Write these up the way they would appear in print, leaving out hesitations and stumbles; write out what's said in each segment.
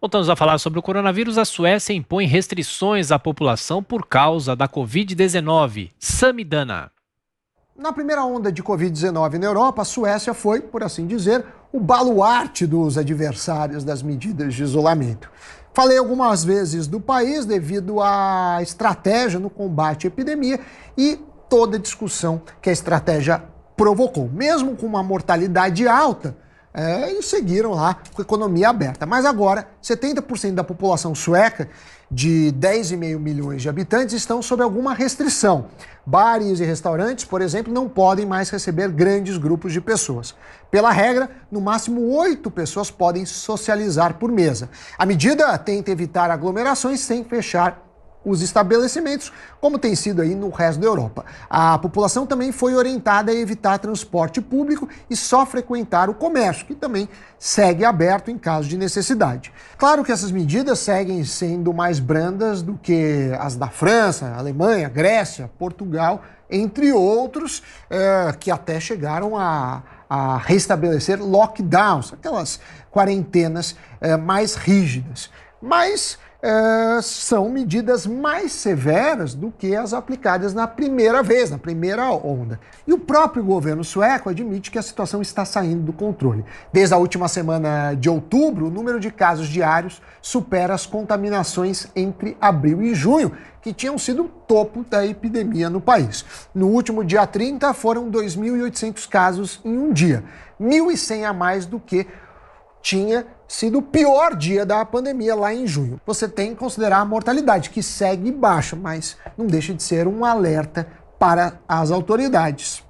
Voltamos a falar sobre o coronavírus. A Suécia impõe restrições à população por causa da Covid-19. Samidana. Na primeira onda de Covid-19 na Europa, a Suécia foi, por assim dizer, o baluarte dos adversários das medidas de isolamento. Falei algumas vezes do país devido à estratégia no combate à epidemia e toda a discussão que a estratégia provocou. Mesmo com uma mortalidade alta, eles seguiram lá com a economia aberta. Mas agora, 70% da população sueca, de 10,5 milhões de habitantes, estão sob alguma restrição. Bares e restaurantes, por exemplo, não podem mais receber grandes grupos de pessoas. Pela regra, no máximo 8 pessoas podem socializar por mesa. A medida tenta evitar aglomerações sem fechar os estabelecimentos, como tem sido aí no resto da Europa. A população também foi orientada a evitar transporte público e só frequentar o comércio, que também segue aberto em caso de necessidade. Claro que essas medidas seguem sendo mais brandas do que as da França, Alemanha, Grécia, Portugal, entre outros, que até chegaram a restabelecer lockdowns, aquelas quarentenas mais rígidas. Mas são medidas mais severas do que as aplicadas na primeira vez, na primeira onda. E o próprio governo sueco admite que a situação está saindo do controle. Desde a última semana de outubro, o número de casos diários supera as contaminações entre abril e junho, que tinham sido o topo da epidemia no país. No último dia 30, foram 2.800 casos em um dia, 1.100 a mais do que tinha sido o pior dia da pandemia lá em junho. Você tem que considerar a mortalidade, que segue baixa, mas não deixa de ser um alerta para as autoridades.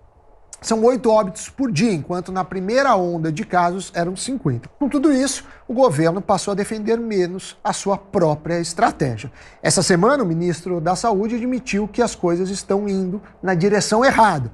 São 8 óbitos por dia, enquanto na primeira onda de casos eram 50. Com tudo isso, o governo passou a defender menos a sua própria estratégia. Essa semana, o ministro da Saúde admitiu que as coisas estão indo na direção errada.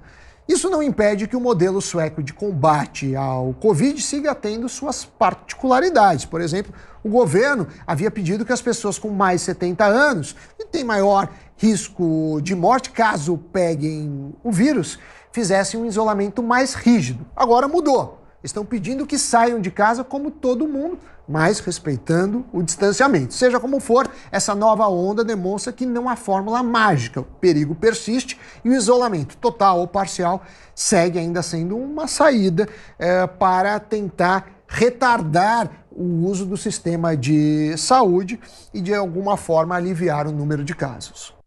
Isso não impede que o modelo sueco de combate ao Covid siga tendo suas particularidades. Por exemplo, o governo havia pedido que as pessoas com mais de 70 anos, que têm maior risco de morte caso peguem o vírus, fizessem um isolamento mais rígido. Agora mudou. Estão pedindo que saiam de casa como todo mundo, mas respeitando o distanciamento. Seja como for, essa nova onda demonstra que não há fórmula mágica. O perigo persiste e o isolamento total ou parcial segue ainda sendo uma saída para tentar retardar o uso do sistema de saúde e, de alguma forma, aliviar o número de casos.